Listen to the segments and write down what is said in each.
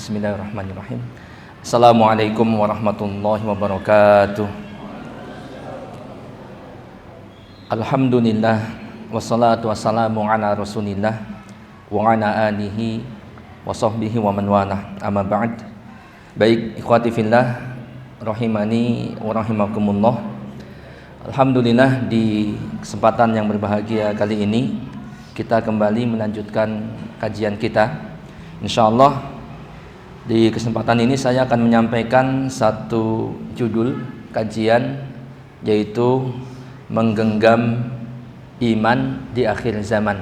Bismillahirrahmanirrahim. Assalamualaikum warahmatullahi wabarakatuh. Alhamdulillah wassalatu wassalamu ala Rasulillah wa ala alihi wa sahbihi wa man walah. Amma ba'd. Baik ikhwati fillah rahimani wa rahimakumullah. Alhamdulillah di kesempatan yang berbahagia kali ini kita kembali melanjutkan kajian kita. Insyaallah di kesempatan ini saya akan menyampaikan satu judul kajian, yaitu menggenggam iman di akhir zaman.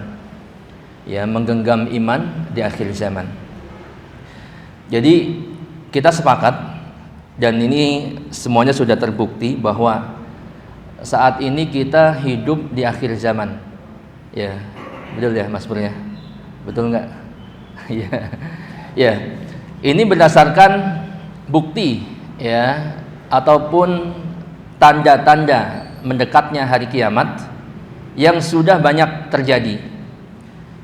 Ya, menggenggam iman di akhir zaman. Jadi kita sepakat, dan ini semuanya sudah terbukti bahwa saat ini kita hidup di akhir zaman. Ya, betul ya Mas Pur ya? Betul enggak? Ya, ini berdasarkan bukti ya, ataupun tanda-tanda mendekatnya hari kiamat yang sudah banyak terjadi.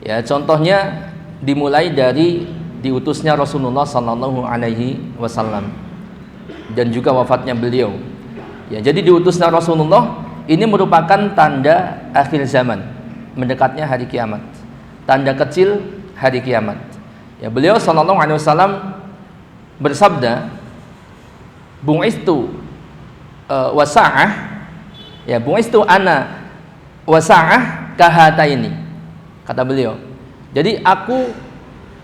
Ya, contohnya dimulai dari diutusnya Rasulullah Sallallahu Alaihi Wasallam dan juga wafatnya beliau. Ya, jadi diutusnya Rasulullah ini merupakan tanda akhir zaman, mendekatnya hari kiamat, tanda kecil hari kiamat. Ya, beliau Sallallahu Alaihi Wasallam bersabda, "Bu'istu wasa'ah." Ya, "Bu'istu ana wasa'ah kahataini." Kata beliau. Jadi aku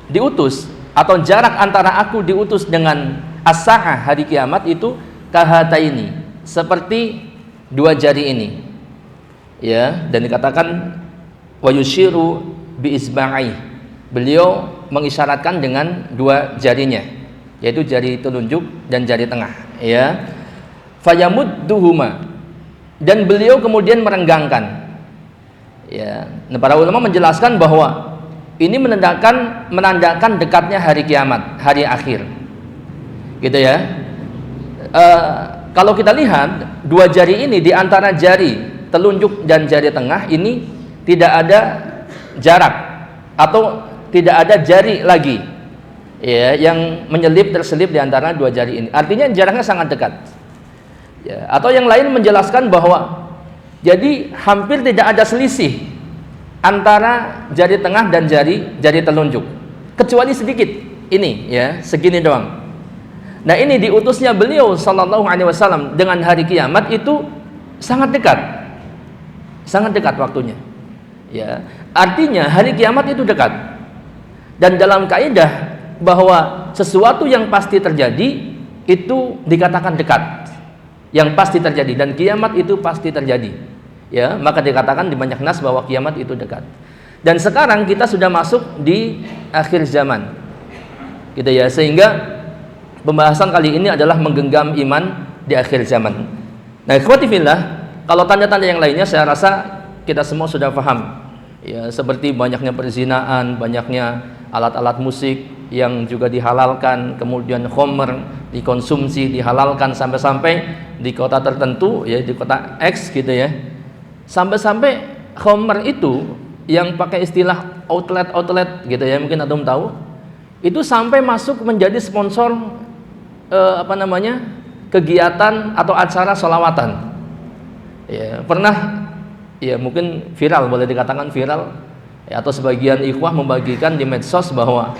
diutus, atau jarak antara aku diutus dengan as-sa'ah hari kiamat itu kahataini, seperti dua jari ini. Ya, dan dikatakan wa yushiru bi isba'i. Beliau mengisyaratkan dengan dua jarinya, yaitu jari telunjuk dan jari tengah. Ya, fayamudduhuma, dan beliau kemudian merenggangkan. Ya, nah, para ulama menjelaskan bahwa ini menandakan dekatnya hari kiamat, hari akhir. Gitu ya. Kalau kita lihat dua jari ini, di antara jari telunjuk dan jari tengah ini tidak ada jarak atau tidak ada jari lagi ya, yang terselip di antara dua jari ini. Artinya jaraknya sangat dekat ya. Atau yang lain menjelaskan bahwa jadi hampir tidak ada selisih antara jari tengah dan jari telunjuk, kecuali sedikit ini ya, segini doang. Nah, ini diutusnya beliau Sallallahu Alaihi Wasallam dengan hari kiamat itu sangat dekat waktunya ya. Artinya hari kiamat itu dekat. Dan dalam kaidah bahwa sesuatu yang pasti terjadi itu dikatakan dekat, yang pasti terjadi, dan kiamat itu pasti terjadi. Ya, maka dikatakan di banyak nas bahwa kiamat itu dekat. Dan sekarang kita sudah masuk di akhir zaman. Gitu ya, sehingga pembahasan kali ini adalah menggenggam iman di akhir zaman. Nah, ikhwati fillah, kalau tanda-tanda yang lainnya saya rasa kita semua sudah paham. Ya, seperti banyaknya perzinaan, banyaknya alat-alat musik yang juga dihalalkan, kemudian khamr dikonsumsi, dihalalkan sampai-sampai di kota tertentu ya, di kota X gitu ya. Sampai-sampai khamr itu yang pakai istilah outlet gitu ya, mungkin antum tahu, itu sampai masuk menjadi sponsor kegiatan atau acara sholawatan. Ya, pernah ya, mungkin viral, boleh dikatakan viral ya, atau sebagian ikhwah membagikan di medsos bahwa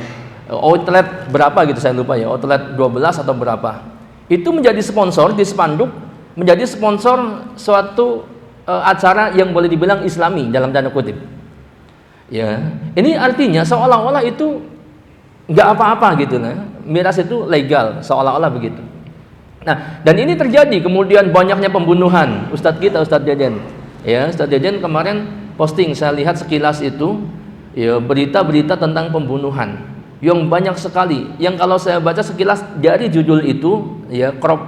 outlet berapa gitu, saya lupa ya, outlet 12 atau berapa, itu menjadi sponsor di spanduk, menjadi sponsor suatu acara yang boleh dibilang islami dalam tanda kutip. Ya, ini artinya seolah-olah itu nggak apa-apa gitu, nah, miras itu legal, seolah-olah begitu. Nah, dan ini terjadi, kemudian banyaknya pembunuhan. Ustadz Deden, ya, Ustadz Deden kemarin posting, saya lihat sekilas itu ya, berita-berita tentang pembunuhan yang banyak sekali, yang kalau saya baca sekilas dari judul itu ya, crop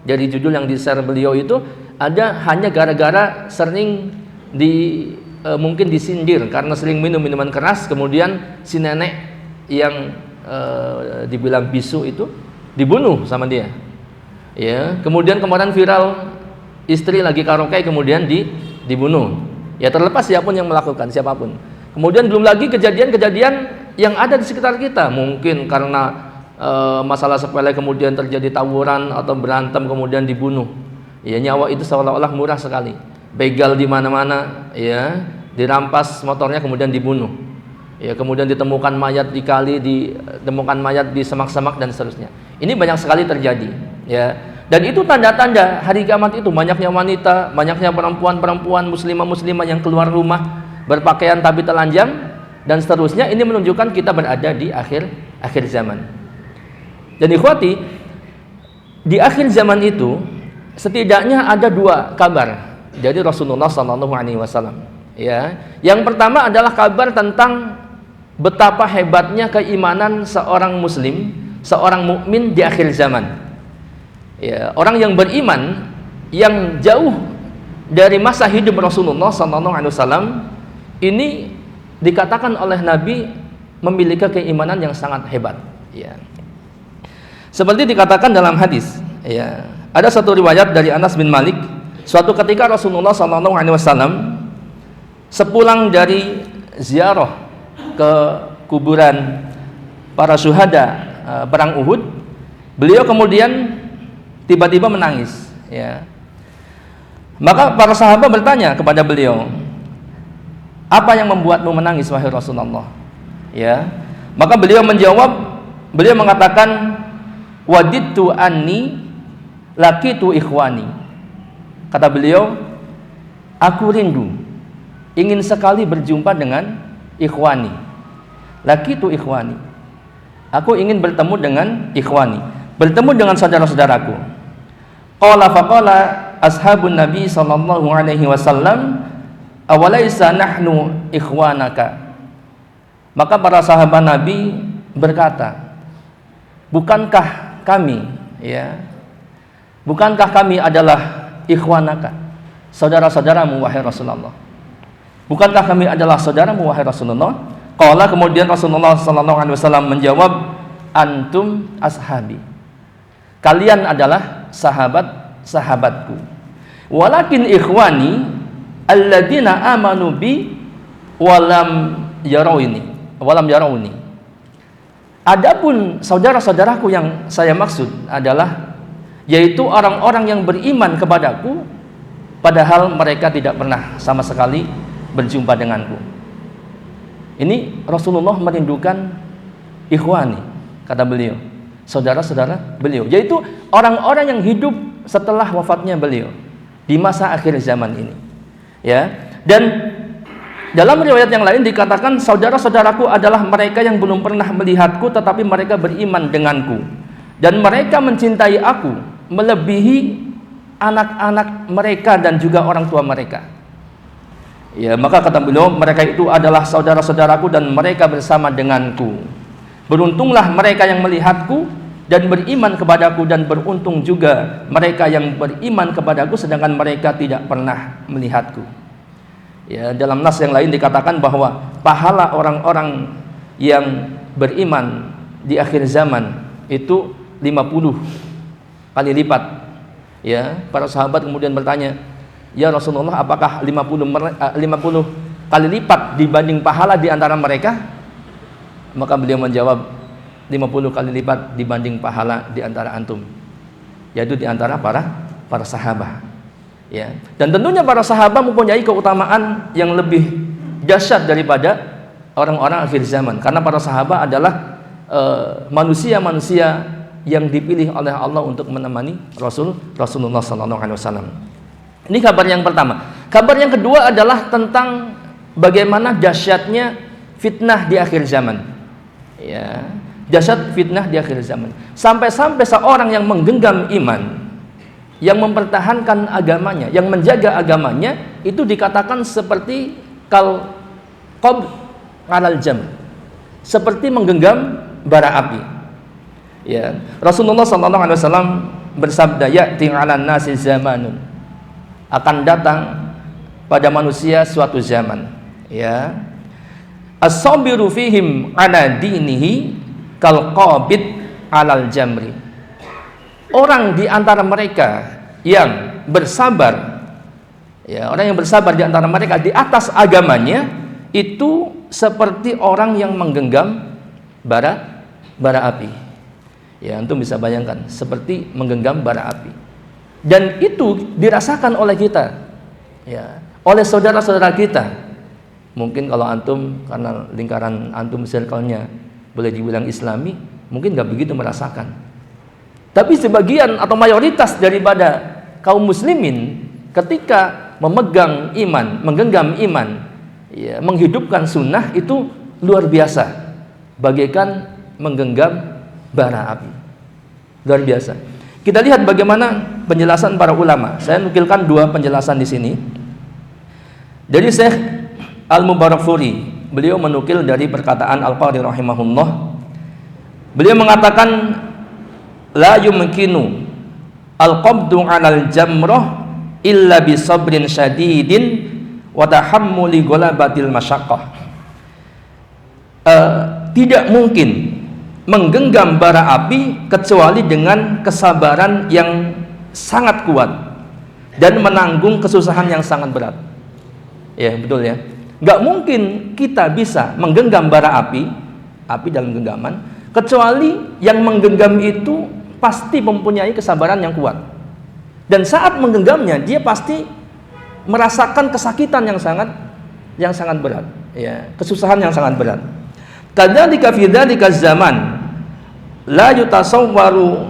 dari judul yang di-share beliau itu, ada hanya gara-gara sering mungkin disindir karena sering minum minuman keras, kemudian si nenek yang dibilang bisu itu dibunuh sama dia. Ya, kemudian kemarin viral istri lagi karaoke kemudian dibunuh. Ya, terlepas siapapun yang melakukan, siapapun. Kemudian belum lagi kejadian-kejadian yang ada di sekitar kita, mungkin karena masalah sepele kemudian terjadi tawuran atau berantem kemudian dibunuh. Ya, nyawa itu seolah-olah murah sekali. Begal di mana-mana, ya, dirampas motornya kemudian dibunuh. Ya, kemudian ditemukan mayat di kali, ditemukan mayat di semak-semak dan seterusnya. Ini banyak sekali terjadi, ya. Dan itu tanda-tanda hari kiamat itu, banyaknya wanita, banyaknya perempuan-perempuan muslimah-muslimah yang keluar rumah berpakaian tapi telanjang dan seterusnya. Ini menunjukkan kita berada di akhir zaman. Dan ikhwati, di akhir zaman itu setidaknya ada 2 kabar dari Rasulullah SAW. Ya, yang pertama adalah kabar tentang betapa hebatnya keimanan seorang muslim, seorang mukmin di akhir zaman. Ya, orang yang beriman yang jauh dari masa hidup Rasulullah SAW ini dikatakan oleh Nabi memiliki keimanan yang sangat hebat. Ya. Seperti dikatakan dalam hadis, ya, ada satu riwayat dari Anas bin Malik, suatu ketika Rasulullah SAW sepulang dari ziarah ke kuburan para syuhada perang Uhud, beliau kemudian tiba-tiba menangis, ya. Maka para sahabat bertanya kepada beliau, apa yang membuatmu menangis wahai Rasulullah? Ya. Maka beliau menjawab, beliau mengatakan, wadidtu anni laqitu ikhwani. Kata beliau, aku rindu, ingin sekali berjumpa dengan ikhwani. Laqitu ikhwani. Aku ingin bertemu dengan ikhwani, bertemu dengan saudara-saudaraku. Qala faqala ashabun Nabi sallallahu alaihi wasallam, awalaysa nahnu ikhwanaka. Maka para sahabat Nabi berkata, bukankah kami, ya, bukankah kami adalah ikhwanaka, saudara-saudaramu wahai Rasulullah? Bukankah kami adalah saudaramu wahai Rasulullah? Qala, kemudian Rasulullah sallallahu alaihi wasallam menjawab, antum ashabi. Kalian adalah sahabat-sahabatku. Walakin ikhwani alladzina amanu bi walam yarawni. Adapun saudara-saudaraku yang saya maksud adalah yaitu orang-orang yang beriman kepadaku padahal mereka tidak pernah sama sekali berjumpa denganku. Ini Rasulullah merindukan ikhwani, kata beliau, saudara-saudara beliau, yaitu orang-orang yang hidup setelah wafatnya beliau di masa akhir zaman ini, ya. Dan dalam riwayat yang lain dikatakan saudara-saudaraku adalah mereka yang belum pernah melihatku tetapi mereka beriman denganku dan mereka mencintai aku melebihi anak-anak mereka dan juga orang tua mereka. Ya, maka kata beliau, mereka itu adalah saudara-saudaraku dan mereka bersama denganku. Beruntunglah mereka yang melihatku dan beriman kepadaku, dan beruntung juga mereka yang beriman kepadaku sedangkan mereka tidak pernah melihatku. Ya, dalam nas yang lain dikatakan bahwa pahala orang-orang yang beriman di akhir zaman itu 50 kali lipat. Ya, para sahabat kemudian bertanya, ya Rasulullah, apakah 50 kali lipat dibanding pahala di antara mereka? Maka beliau menjawab, 50 kali lipat dibanding pahala di antara antum, yaitu di antara para sahabat. Ya. Dan tentunya para sahabat mempunyai keutamaan yang lebih dahsyat daripada orang-orang akhir zaman, karena para sahabat adalah manusia-manusia yang dipilih oleh Allah untuk menemani Rasulullah SAW. Ini kabar yang pertama. Kabar yang kedua adalah tentang bagaimana dahsyatnya fitnah di akhir zaman. Ya, dahsyat fitnah di akhir zaman. Sampai-sampai seorang yang menggenggam iman, yang mempertahankan agamanya, yang menjaga agamanya, itu dikatakan seperti qabd alal jam, seperti menggenggam bara api. Ya, Rasulullah SAW bersabda, ya'ti 'alan nasi zamanun, akan datang pada manusia suatu zaman, ya, as-sabiru fihim ala dinihi kal qabid alal jamri. Orang di antara mereka yang bersabar, ya, orang yang bersabar di antara mereka di atas agamanya itu seperti orang yang menggenggam bara api. Ya, antum bisa bayangkan seperti menggenggam bara api. Dan itu dirasakan oleh kita, ya, oleh saudara-saudara kita. Mungkin kalau antum karena lingkaran antum circle-nya boleh dibilang Islami, mungkin nggak begitu merasakan. Tapi sebagian atau mayoritas daripada kaum muslimin ketika memegang iman, menggenggam iman, ya, menghidupkan sunnah itu luar biasa, bagaikan menggenggam bara api. Luar biasa. Kita lihat bagaimana penjelasan para ulama. Saya nukilkan dua penjelasan di sini. Dari Syekh Al-Mubarakfuri, beliau menukil dari perkataan Al-Qadhi rahimahullah. Beliau mengatakan, la yumkinu al-qabdu 'alal jamrah illa bi sabrin syadidin wa tahammuli ghalabatil masyaqqah. Tidak mungkin menggenggam bara api kecuali dengan kesabaran yang sangat kuat dan menanggung kesusahan yang sangat berat. Ya, betul ya. Nggak mungkin kita bisa menggenggam bara api dalam genggaman, kecuali yang menggenggam itu pasti mempunyai kesabaran yang kuat. Dan saat menggenggamnya, dia pasti merasakan kesakitan yang sangat berat, ya, kesusahan yang sangat berat. Kadzalika fi dzalika zaman la yutasawwaru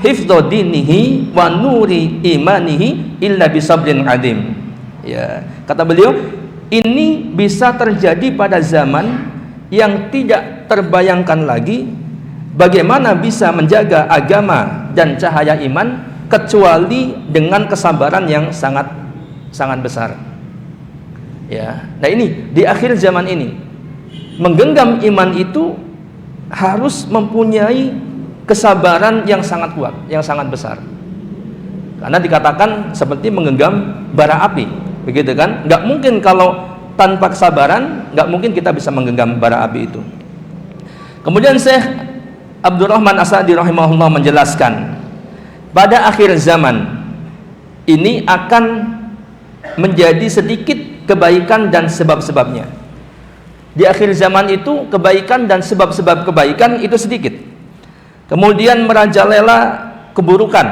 hifdhu dinihi wa nuri imanihi illa bisabrin adim. Ya, kata beliau, ini bisa terjadi pada zaman yang tidak terbayangkan lagi bagaimana bisa menjaga agama dan cahaya iman kecuali dengan kesabaran yang sangat besar. Ya, nah ini di akhir zaman ini menggenggam iman itu harus mempunyai kesabaran yang sangat kuat, yang sangat besar. Karena dikatakan seperti menggenggam bara api, begitu kan? Nggak mungkin kalau tanpa kesabaran, nggak mungkin kita bisa menggenggam bara api itu. Kemudian Syekh Abdurrahman As-Sa'di rahimahullah menjelaskan, pada akhir zaman ini akan menjadi sedikit kebaikan dan sebab-sebabnya. Di akhir zaman itu kebaikan dan sebab-sebab kebaikan itu sedikit. Kemudian merajalela keburukan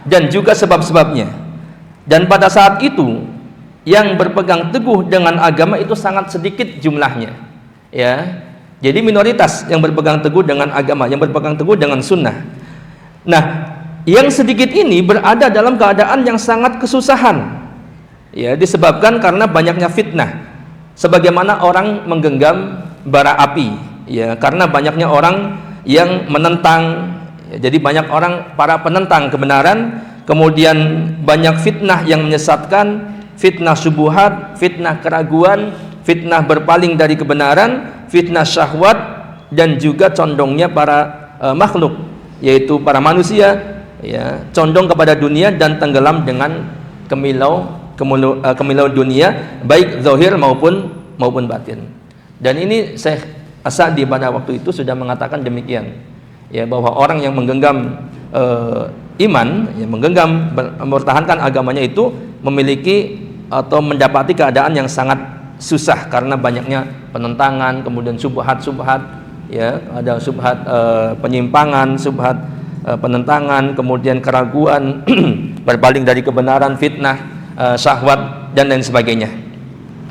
dan juga sebab-sebabnya. Dan pada saat itu yang berpegang teguh dengan agama itu sangat sedikit jumlahnya. Ya. Jadi minoritas yang berpegang teguh dengan agama, yang berpegang teguh dengan sunnah. Nah, yang sedikit ini berada dalam keadaan yang sangat kesusahan. Ya, disebabkan karena banyaknya fitnah. Sebagaimana orang menggenggam bara api, ya, karena banyaknya orang yang menentang, ya, jadi banyak orang para penentang kebenaran, kemudian banyak fitnah yang menyesatkan, fitnah syubhat, fitnah keraguan, fitnah berpaling dari kebenaran, fitnah syahwat, dan juga condongnya para makhluk, yaitu para manusia, ya, condong kepada dunia dan tenggelam dengan kemilau dunia, baik zahir maupun batin. Dan ini Syekh As-Sa'di pada waktu itu sudah mengatakan demikian, ya, bahwa orang yang menggenggam iman, yang menggenggam mempertahankan agamanya itu memiliki atau mendapati keadaan yang sangat susah karena banyaknya penentangan, kemudian subhat, ya, ada subhat penyimpangan, subhat penentangan, kemudian keraguan, berpaling dari kebenaran, fitnah, syahwat, dan lain sebagainya.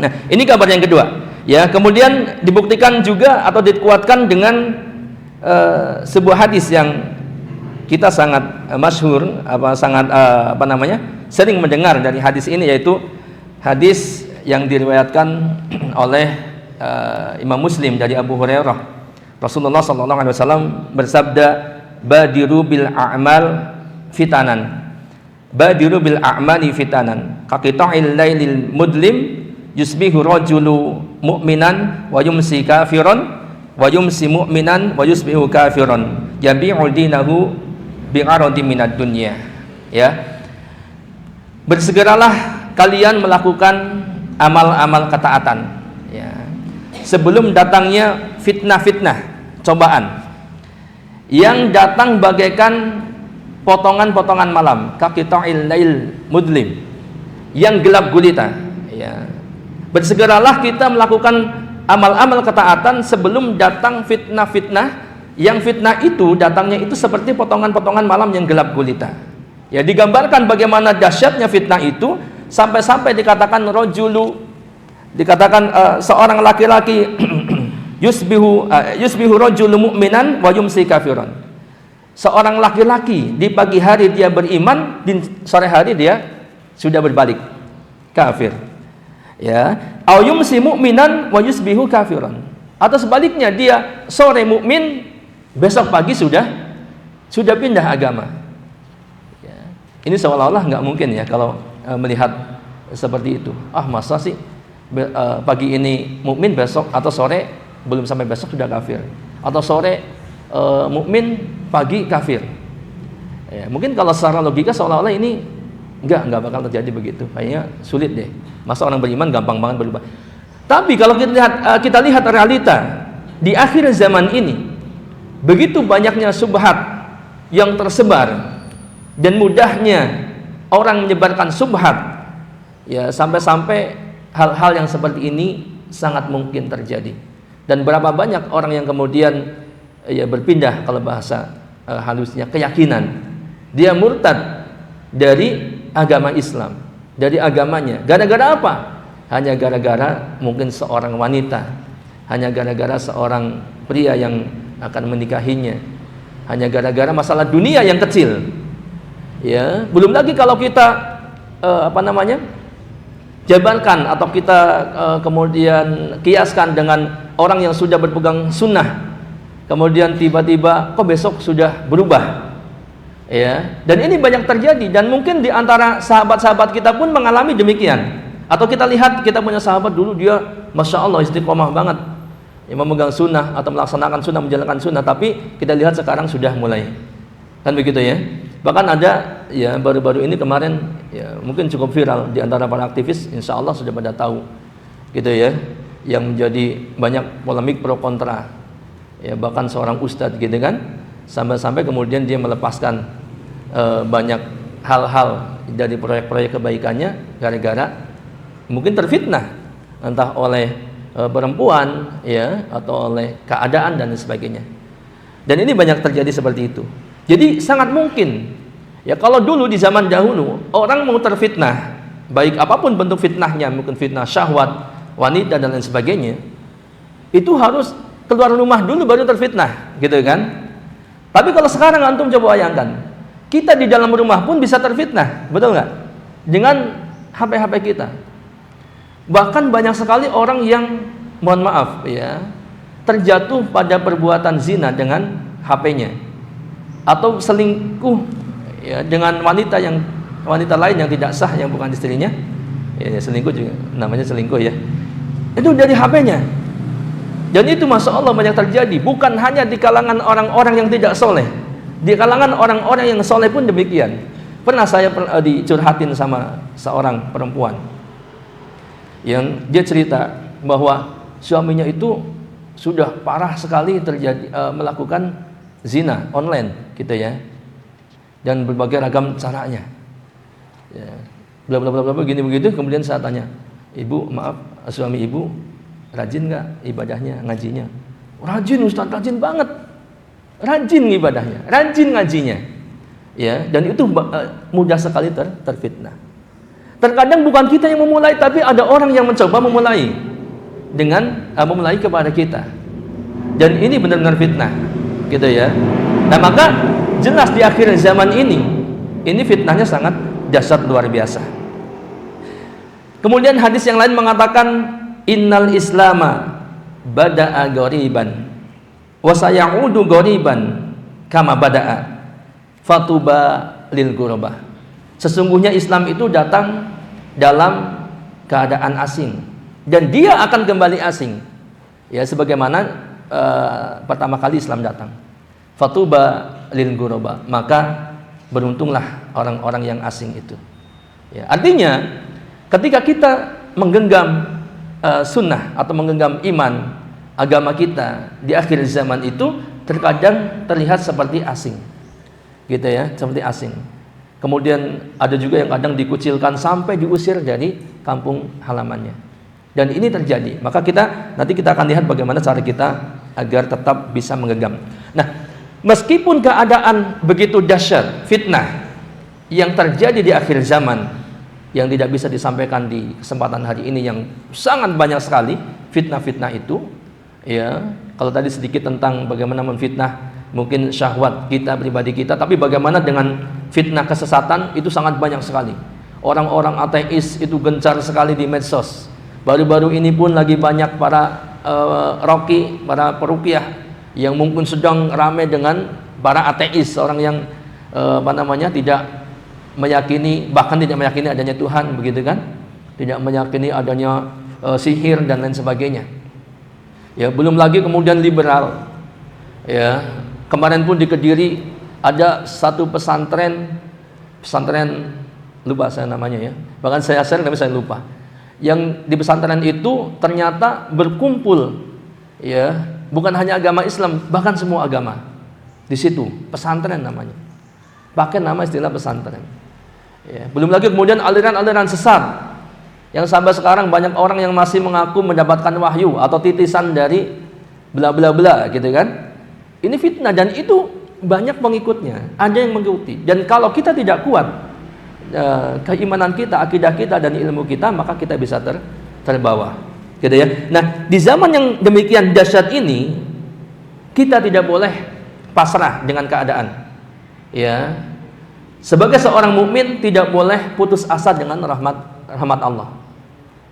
Nah, ini kabar yang kedua, ya. Kemudian dibuktikan juga atau dikuatkan dengan sebuah hadis yang kita sangat masyhur, sering mendengar dari hadis ini, yaitu hadis yang diriwayatkan oleh Imam Muslim dari Abu Hurairah. Rasulullah SAW bersabda, badiru bil a'mal fitanan, badiru bil a'mali fitanan kaqita'il lailil mudlim yusbihu rajulu mu'minan wa yumsi kafiran wa yumsi mu'minan wa yusbihu kafiran yabi'u dinahu bi'aradi minad dunya. Ya, bersegeralah kalian melakukan amal-amal ketaatan, ya, sebelum datangnya fitnah-fitnah, cobaan yang datang bagaikan potongan-potongan malam, kaqita'il lail mudlim, yang gelap gulita, ya. Bersegeralah kita melakukan amal-amal ketaatan sebelum datang fitnah-fitnah yang fitnah itu datangnya itu seperti potongan-potongan malam yang gelap gulita. Ya, digambarkan bagaimana dahsyatnya fitnah itu sampai-sampai dikatakan rajulu, dikatakan seorang laki-laki yusbihu rajulu mu'minan wa yumsi kafiran. Seorang laki-laki di pagi hari dia beriman, di sore hari dia sudah berbalik kafir. Ya, au yumsi mu'minan wa yusbihu kafiran. Atau sebaliknya, dia sore mukmin, besok pagi sudah pindah agama. Ya. Ini seolah-olah nggak mungkin ya kalau melihat seperti itu. Masa sih pagi ini mukmin, besok atau sore belum sampai besok sudah kafir, atau sore mukmin, pagi kafir. Ya, mungkin kalau secara logika seolah-olah ini nggak bakal terjadi begitu. Kayaknya sulit deh. Masa orang beriman gampang banget berubah. Tapi kalau kita lihat realita di akhir zaman ini, begitu banyaknya subhat yang tersebar dan mudahnya orang menyebarkan subhat, ya sampai-sampai hal-hal yang seperti ini sangat mungkin terjadi. Dan berapa banyak orang yang kemudian ya berpindah, kalau bahasa halusnya, keyakinan. Dia murtad dari agama Islam, dari agamanya. Gara-gara apa? Hanya gara-gara mungkin seorang wanita, hanya gara-gara seorang pria yang akan menikahinya, hanya gara-gara masalah dunia yang kecil. Ya, belum lagi kalau kita jabarkan atau kita kemudian kiaskan dengan orang yang sudah berpegang sunnah, kemudian tiba-tiba kok besok sudah berubah. Ya, dan ini banyak terjadi, dan mungkin di antara sahabat-sahabat kita pun mengalami demikian. Atau kita lihat, kita punya sahabat dulu dia Masya Allah istiqomah banget, yang memegang sunnah atau melaksanakan sunnah, menjalankan sunnah, tapi kita lihat sekarang sudah mulai, kan begitu ya. Bahkan ada ya baru-baru ini kemarin ya mungkin cukup viral di antara para aktivis, insya Allah sudah pada tahu gitu ya, yang menjadi banyak polemik pro kontra ya, bahkan seorang ustadz gitu kan, sampai-sampai kemudian dia melepaskan banyak hal-hal dari proyek-proyek kebaikannya gara-gara mungkin terfitnah entah oleh perempuan ya, atau oleh keadaan dan sebagainya. Dan ini banyak terjadi seperti itu. Jadi sangat mungkin ya, kalau dulu di zaman dahulu orang mau terfitnah, baik apapun bentuk fitnahnya, mungkin fitnah syahwat, wanita dan lain sebagainya, itu harus keluar rumah dulu baru terfitnah, gitu kan? Tapi kalau sekarang antum coba bayangkan, kita di dalam rumah pun bisa terfitnah, betul nggak? Dengan HP-HP kita. Bahkan banyak sekali orang yang, mohon maaf ya, terjatuh pada perbuatan zina dengan HP-nya, atau selingkuh ya dengan wanita lain yang tidak sah, yang bukan istrinya. Ya, selingkuh juga namanya selingkuh ya. Itu dari HP-nya. Dan itu Masya Allah banyak terjadi, bukan hanya di kalangan orang-orang yang tidak soleh, di kalangan orang-orang yang soleh pun demikian. Pernah saya dicurhatin sama seorang perempuan yang dia cerita bahwa suaminya itu sudah parah sekali terjadi melakukan zina online gitu ya, dan berbagai ragam caranya ya, bla bla bla bla begini begitu. Kemudian saya tanya, ibu maaf, suami ibu rajin nggak ibadahnya, ngajinya? Rajin Ustaz, rajin banget, rajin ibadahnya, rajin ngajinya ya. Dan itu mudah sekali terfitnah. Terkadang bukan kita yang memulai, tapi ada orang yang mencoba memulai dengan memulai kepada kita, dan ini benar-benar fitnah gitu ya. Nah maka jelas di akhir zaman ini fitnahnya sangat dahsyat, luar biasa. Kemudian hadis yang lain mengatakan, innal islama bada'a ghoriban wa sayaudu ghoriban kama bada'a fatuba lil ghurabah. Sesungguhnya Islam itu datang dalam keadaan asing, dan dia akan kembali asing ya, sebagaimana pertama kali Islam datang. Fatuba lil ghuraba, maka beruntunglah orang-orang yang asing itu ya. Artinya ketika kita menggenggam sunnah atau menggenggam iman agama kita di akhir zaman itu, terkadang terlihat seperti asing gitu ya, seperti asing. Kemudian ada juga yang kadang dikucilkan sampai diusir dari kampung halamannya. Dan ini terjadi. Maka nanti kita akan lihat bagaimana cara kita agar tetap bisa menggenggam. Nah, meskipun keadaan begitu dahsyat, fitnah yang terjadi di akhir zaman yang tidak bisa disampaikan di kesempatan hari ini, yang sangat banyak sekali fitnah-fitnah itu, ya. Kalau tadi sedikit tentang bagaimana memfitnah mungkin syahwat kita pribadi kita, tapi bagaimana dengan fitnah kesesatan itu sangat banyak sekali. Orang-orang ateis itu gencar sekali di medsos. Baru-baru ini pun lagi banyak para roki, para peruqyah yang mungkin sedang ramai dengan para ateis, orang yang tidak meyakini, bahkan tidak meyakini adanya Tuhan, begitu kan? Tidak meyakini adanya sihir dan lain sebagainya. Ya, belum lagi kemudian liberal. Ya, kemarin pun di Kediri ada satu pesantren lupa saya namanya ya. Bahkan saya share tapi saya lupa. Yang di pesantren itu ternyata berkumpul, ya, bukan hanya agama Islam, bahkan semua agama. Di situ, pesantren namanya. Pakai nama istilah pesantren. Ya, belum lagi kemudian aliran-aliran sesat yang sampai sekarang banyak orang yang masih mengaku mendapatkan wahyu atau titisan dari bla bla bla, gitu kan. Ini fitnah dan itu banyak pengikutnya, ada yang mengikuti. Dan kalau kita tidak kuat keimanan kita, akidah kita dan ilmu kita, maka kita bisa terbawa, gitu ya. Nah, di zaman yang demikian dahsyat ini, kita tidak boleh pasrah dengan keadaan. Ya. Sebagai seorang mukmin tidak boleh putus asa dengan rahmat Allah.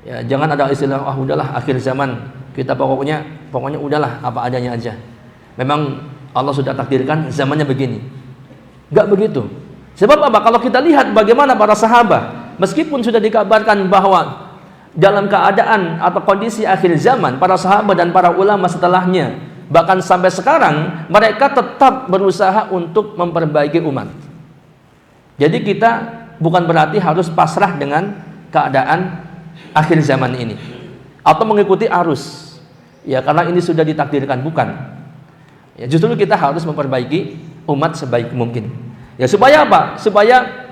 Ya, jangan ada istilah udahlah akhir zaman, kita pokoknya udahlah apa adanya aja. Memang Allah sudah takdirkan zamannya begini. Enggak begitu. Sebab apa? Kalau kita lihat bagaimana para sahabat, meskipun sudah dikabarkan bahwa dalam keadaan atau kondisi akhir zaman, para sahabat dan para ulama setelahnya, bahkan sampai sekarang, mereka tetap berusaha untuk memperbaiki umat. Jadi kita bukan berarti harus pasrah dengan keadaan akhir zaman ini atau mengikuti arus, ya, karena ini sudah ditakdirkan, bukan. Ya, justru kita harus memperbaiki umat sebaik mungkin. Ya, supaya apa? Supaya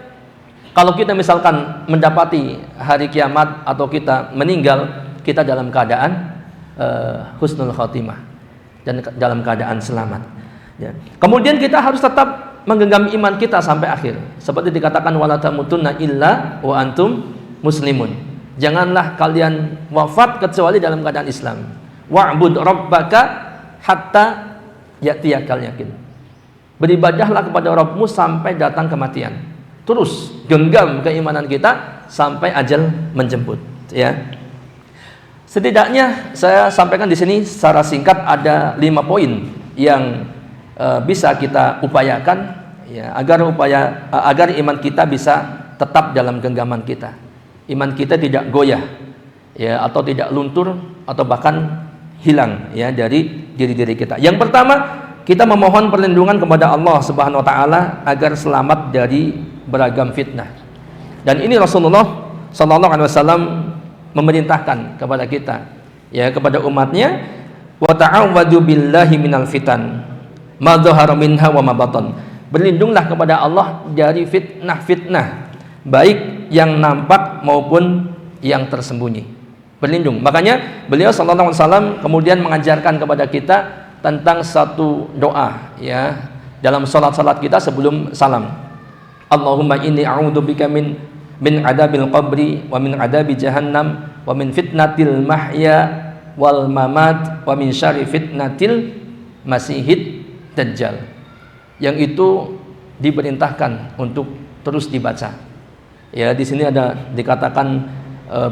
kalau kita misalkan mendapati hari kiamat atau kita meninggal, kita dalam keadaan husnul khotimah dan dalam keadaan selamat. Ya. Kemudian kita harus tetap menggenggam iman kita sampai akhir. Seperti dikatakan wala tamutunna illa wa antum muslimun. Janganlah kalian wafat kecuali dalam keadaan Islam. Wa'bud rabbaka hatta ya'tiyakal yakin. Beribadahlah kepada Rabbmu sampai datang kematian. Terus genggam keimanan kita sampai ajal menjemput, ya. Setidaknya saya sampaikan di sini secara singkat ada 5 poin yang bisa kita upayakan, ya, agar iman kita bisa tetap dalam genggaman kita. Iman kita tidak goyah, ya, atau tidak luntur atau bahkan hilang, ya, dari diri-diri kita. Yang pertama, kita memohon perlindungan kepada Allah Subhanahu wa taala agar selamat dari beragam fitnah. Dan ini Rasulullah sallallahu alaihi wasallam memerintahkan kepada kita, ya, kepada umatnya, wa ta'awwadu billahi minal fitan ma dhahara minha wa ma batan. Berlindunglah kepada Allah dari fitnah-fitnah, baik yang nampak maupun yang tersembunyi. Berlindung. Makanya beliau sallallahu alaihi wasallam kemudian mengajarkan kepada kita tentang satu doa, ya, dalam salat-salat kita sebelum salam. Allahumma inni a'udzubika min adabil qabri wa min adabi jahannam wa min fitnatil mahya wal mamat wa min syarri fitnatil masihid dajjal. Yang itu diperintahkan untuk terus dibaca. Ya, di sini ada dikatakan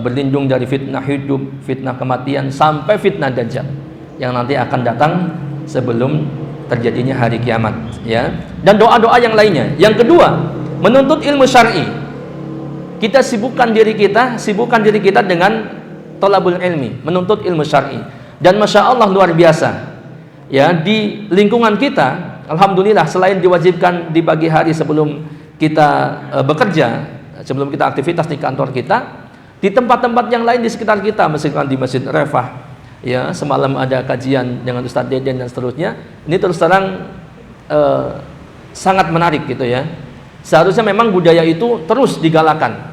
berlindung dari fitnah hidup, fitnah kematian sampai fitnah dajjal yang nanti akan datang sebelum terjadinya hari kiamat, ya. Dan doa-doa yang lainnya. Yang kedua, menuntut ilmu syar'i. Kita sibukkan diri kita dengan thalabul ilmi, menuntut ilmu syar'i. Dan masya Allah luar biasa, ya, di lingkungan kita, alhamdulillah, selain diwajibkan di pagi hari sebelum kita bekerja, sebelum kita aktivitas di kantor kita, di tempat-tempat yang lain di sekitar kita, misalkan di Masjid Refah, ya, semalam ada kajian dengan Ustadz Deden dan seterusnya. Ini terus terang sangat menarik, gitu ya. Seharusnya memang budaya itu terus digalakan.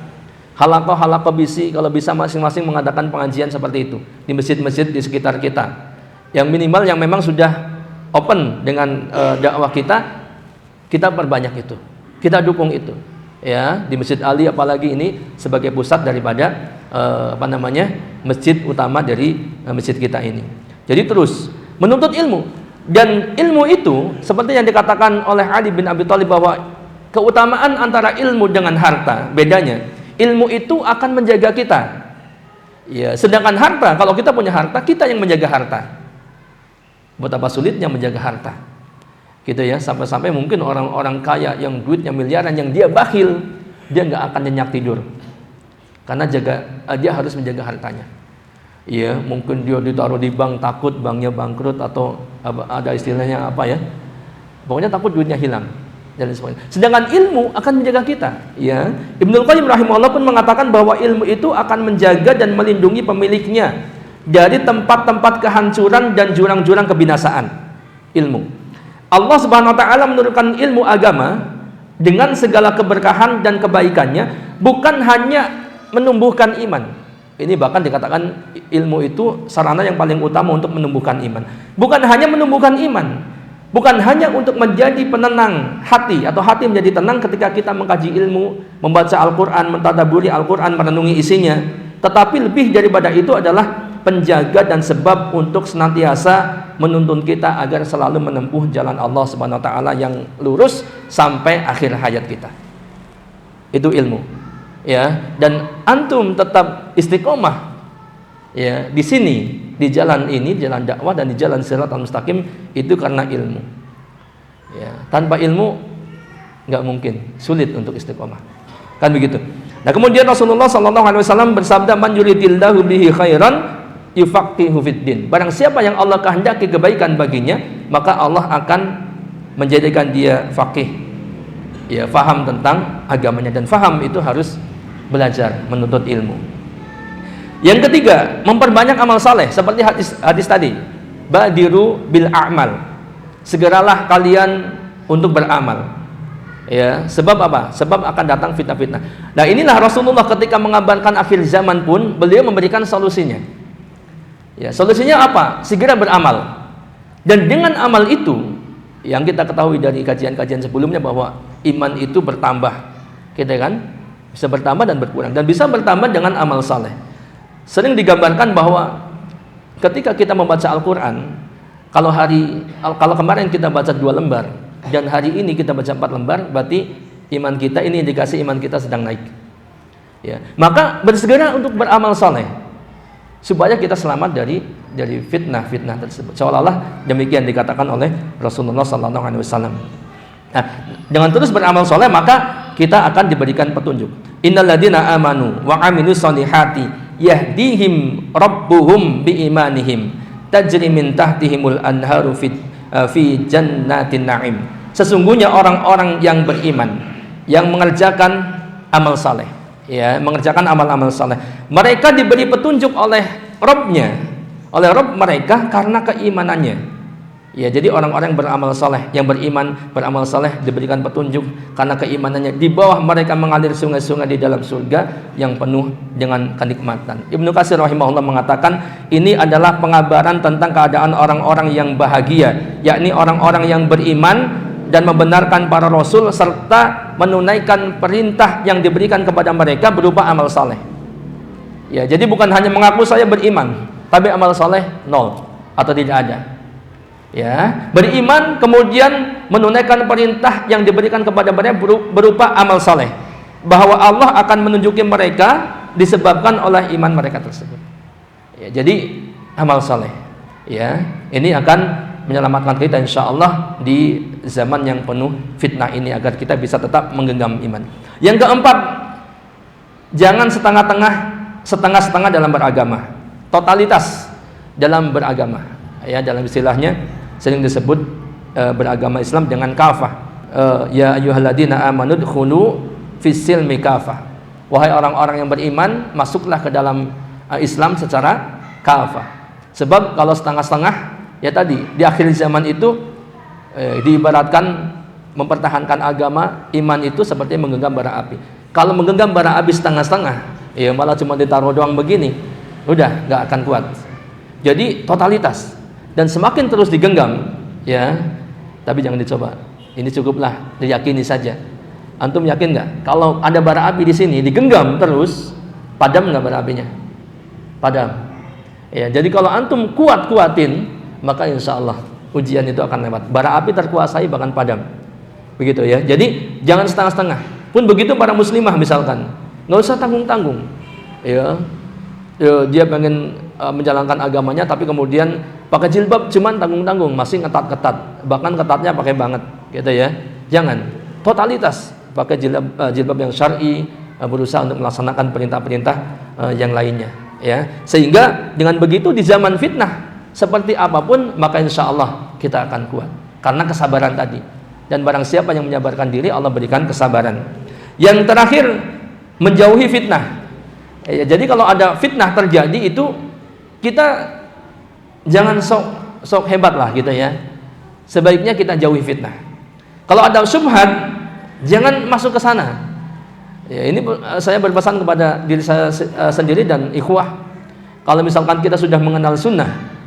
Halaqah bisi, kalau bisa masing-masing mengadakan pengajian seperti itu di masjid-masjid di sekitar kita. Yang minimal yang memang sudah open dengan dakwah kita perbanyak itu. Kita dukung itu. Ya, di Masjid Ali apalagi ini sebagai pusat daripada masjid utama dari masjid kita ini. Jadi terus menuntut ilmu, dan ilmu itu seperti yang dikatakan oleh Ali bin Abi Thalib bahwa keutamaan antara ilmu dengan harta bedanya, ilmu itu akan menjaga kita. Ya, sedangkan harta, kalau kita punya harta, kita yang menjaga harta. Betapa sulitnya menjaga harta. Gitu ya, sampai-sampai mungkin orang-orang kaya yang duitnya miliaran, yang dia bakhil, dia nggak akan nyenyak tidur. Karena dia harus menjaga hartanya. Iya, mungkin dia ditaruh di bank, takut banknya bangkrut, atau ada istilahnya apa ya? Pokoknya takut duitnya hilang dan sebagainya. Sedangkan ilmu akan menjaga kita. Ya, Ibnul Qayyim rahimahullah pun mengatakan bahwa ilmu itu akan menjaga dan melindungi pemiliknya dari tempat-tempat kehancuran dan jurang-jurang kebinasaan. Ilmu. Allah Subhanahu wa taala menurunkan ilmu agama dengan segala keberkahan dan kebaikannya, bukan hanya menumbuhkan iman. Ini bahkan dikatakan ilmu itu sarana yang paling utama untuk menumbuhkan iman. Bukan hanya menumbuhkan iman, bukan hanya untuk menjadi penenang hati atau hati menjadi tenang ketika kita mengkaji ilmu, membaca Al-Quran, mentadaburi Al-Quran, merenungi isinya, tetapi lebih daripada itu adalah penjaga dan sebab untuk senantiasa menuntun kita agar selalu menempuh jalan Allah Subhanahu wa taala yang lurus sampai akhir hayat kita. Itu ilmu. Ya, dan antum tetap istiqomah ya di sini, di jalan ini, jalan dakwah dan di jalan Shiratal Mustaqim, itu karena ilmu. Ya, tanpa ilmu nggak mungkin, sulit untuk istiqomah. Kan begitu. Nah, kemudian Rasulullah sallallahu alaihi wasallam bersabda, "Man yuridillahu bihi khairan yufaqihu fiddin." Barang siapa yang Allah kehendaki kebaikan baginya, maka Allah akan menjadikan dia faqih. Ya, faham tentang agamanya, dan faham itu harus belajar, menuntut ilmu. Yang ketiga, memperbanyak amal saleh seperti hadis tadi. Badiru bil a'mal. Segeralah kalian untuk beramal. Ya, sebab apa? Sebab akan datang fitnah-fitnah. Nah, inilah Rasulullah ketika mengabarkan akhir zaman pun beliau memberikan solusinya. Ya, solusinya apa? Segera beramal. Dan dengan amal itu, yang kita ketahui dari kajian-kajian sebelumnya bahwa iman itu bertambah. Kita kan bisa bertambah dan berkurang, dan bisa bertambah dengan amal saleh. Sering digambarkan bahwa ketika kita membaca Al-Quran, kalau kemarin kita baca 2 lembar dan hari ini kita baca 4 lembar, berarti iman kita, ini indikasi iman kita sedang naik. Ya, maka bersegera untuk beramal saleh supaya kita selamat dari fitnah-fitnah tersebut. Seolah-olah demikian dikatakan oleh Rasulullah sallallahu alaihi wasallam. Nah, dengan terus beramal soleh maka kita akan diberikan petunjuk. Innalladzina amanu wa amilus solihati yahdihim rabbuhum biimanihim tajri min tahtihimul anharu fi jannatin na'im. Sesungguhnya orang-orang yang beriman, yang mengerjakan amal saleh, ya, mengerjakan amal-amal saleh, mereka diberi petunjuk oleh Rabb-nya, oleh Rabb mereka karena keimanannya. Ya, jadi orang-orang yang beramal saleh, yang beriman, beramal saleh diberikan petunjuk karena keimanannya. Di bawah mereka mengalir sungai-sungai di dalam surga yang penuh dengan kenikmatan. Ibnu Katsir rahimahullah mengatakan ini adalah pengabaran tentang keadaan orang-orang yang bahagia, yakni orang-orang yang beriman dan membenarkan para rasul serta menunaikan perintah yang diberikan kepada mereka berupa amal saleh. Ya, jadi bukan hanya mengaku saya beriman, tapi amal saleh nol atau tidak ada. Ya, beriman kemudian menunaikan perintah yang diberikan kepada mereka berupa amal saleh, bahwa Allah akan menunjuki mereka disebabkan oleh iman mereka tersebut. Ya, jadi amal saleh, ya, ini akan menyelamatkan kita insyaallah di zaman yang penuh fitnah ini agar kita bisa tetap menggenggam iman. Yang keempat, jangan setengah-setengah dalam beragama, totalitas dalam beragama. Ya, dalam istilahnya sering disebut beragama Islam dengan kafah. Ya ayyuhalladzina amanu dkhulu fis-silmi kafah. Wahai orang-orang yang beriman, masuklah ke dalam Islam secara kafah. Sebab kalau setengah-setengah, ya tadi di akhir zaman itu diibaratkan mempertahankan agama, iman itu seperti menggenggam bara api. Kalau menggenggam bara api setengah-setengah, ya malah cuma ditaruh doang begini, udah nggak akan kuat. Jadi totalitas. dan semakin terus digenggam, ya, tapi jangan dicoba. Ini cukuplah diyakini saja. Antum yakin nggak? Kalau ada bara api di sini digenggam terus, padam nggak bara apinya? Padam. Ya, jadi kalau antum kuatin, maka insya Allah ujian itu akan lewat. Bara api terkuasai bahkan padam. Begitu ya. Jadi jangan setengah-setengah. Pun begitu para muslimah misalkan, nggak usah tanggung-tanggung. Ya, dia pengen menjalankan agamanya, tapi kemudian pakai jilbab cuman tanggung-tanggung, masih ngetat-ketat, bahkan ketatnya pakai banget, gitu ya. Jangan totalitas, pakai jilbab yang syar'i, berusaha untuk melaksanakan perintah-perintah yang lainnya, ya. Sehingga dengan begitu di zaman fitnah seperti apapun, maka insya Allah kita akan kuat karena kesabaran tadi. Dan barang siapa yang menyabarkan diri, Allah berikan kesabaran. Yang terakhir, menjauhi fitnah. Ya, jadi kalau ada fitnah terjadi itu kita jangan sok hebat lah gitu ya. Sebaiknya kita jauhi fitnah. Kalau ada syubhat, jangan masuk ke sana. Ya, ini saya berpesan kepada diri saya sendiri dan ikhwah. Kalau misalkan kita sudah mengenal sunnah,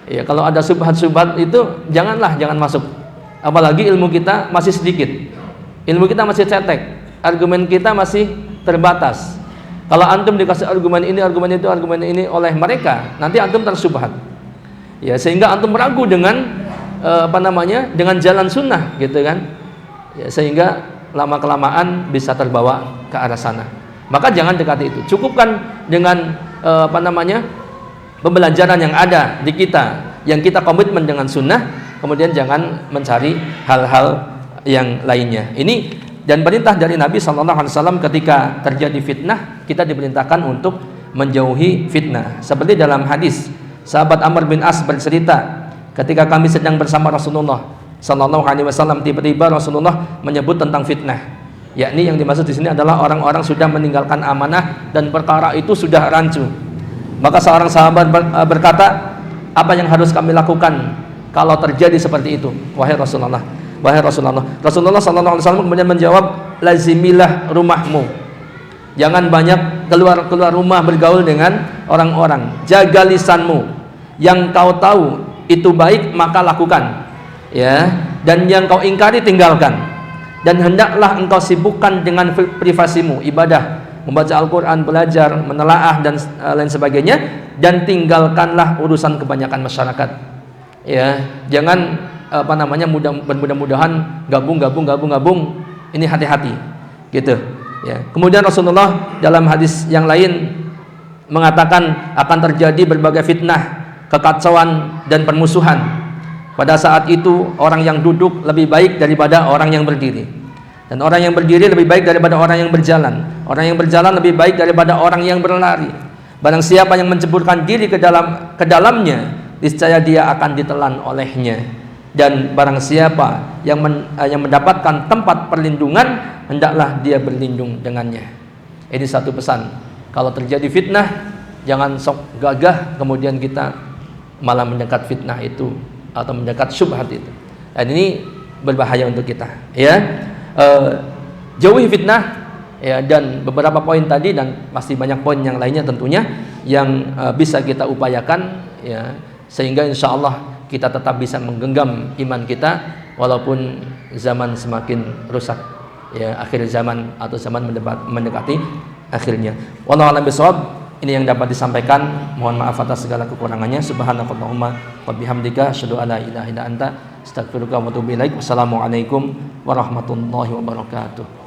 ya kalau ada syubhat-syubhat itu jangan masuk. Apalagi ilmu kita masih sedikit, ilmu kita masih cetek, argumen kita masih terbatas. Kalau antum dikasih argumen ini, argumen itu, argumen ini oleh mereka, nanti antum tersubhat. Ya, sehingga antum ragu dengan dengan jalan sunnah, gitu kan? Ya, sehingga lama kelamaan bisa terbawa ke arah sana. Maka jangan dekati itu. Cukupkan dengan pembelajaran yang ada di kita, yang kita komitmen dengan sunnah. Kemudian jangan mencari hal-hal yang lainnya. Ini dan perintah dari Nabi SAW ketika terjadi fitnah, kita diperintahkan untuk menjauhi fitnah. Seperti dalam hadis, sahabat Amr bin As bercerita, ketika kami sedang bersama Rasulullah SAW, tiba-tiba Rasulullah menyebut tentang fitnah. Yakni yang dimaksud di sini adalah orang-orang sudah meninggalkan amanah dan perkara itu sudah rancu. Maka seorang sahabat berkata, apa yang harus kami lakukan kalau terjadi seperti itu, wahai Rasulullah? Rasulullah SAW kemudian menjawab, lazimilah rumahmu, jangan banyak keluar rumah bergaul dengan orang-orang, jaga lisanmu, yang kau tahu itu baik maka lakukan, ya, dan yang kau ingkari tinggalkan, dan hendaklah engkau sibukkan dengan privasimu, ibadah, membaca Al-Quran, belajar, menelaah dan lain sebagainya, dan tinggalkanlah urusan kebanyakan masyarakat. Ya, jangan mudah-mudahan gabung. Ini hati-hati, gitu. Ya. Kemudian Rasulullah dalam hadis yang lain mengatakan akan terjadi berbagai fitnah, kekacauan dan permusuhan. Pada saat itu orang yang duduk lebih baik daripada orang yang berdiri, dan orang yang berdiri lebih baik daripada orang yang berjalan. Orang yang berjalan lebih baik daripada orang yang berlari. Barang siapa yang menceburkan diri ke dalamnya, niscaya dia akan ditelan olehnya. Dan barang siapa yang mendapatkan tempat perlindungan, hendaklah dia berlindung dengannya. Ini satu pesan. Kalau terjadi fitnah, jangan sok gagah kemudian kita malah mendekat fitnah itu atau mendekat syubhat itu. Dan ini berbahaya untuk kita, ya. Jauhi fitnah, ya, dan beberapa poin tadi dan masih banyak poin yang lainnya tentunya yang bisa kita upayakan, ya, sehingga insya Allah kita tetap bisa menggenggam iman kita walaupun zaman semakin rusak, ya, akhir zaman atau zaman mendekati akhirnya. Wallahu a'lam bishawab. Ini yang dapat disampaikan. Mohon maaf atas segala kekurangannya. Subhanakallahumma wa bihamdika asyhadu an la ilaha illa anta astaghfiruka wa atubu ilaik. Wassalamualaikum warahmatullahi wabarakatuh.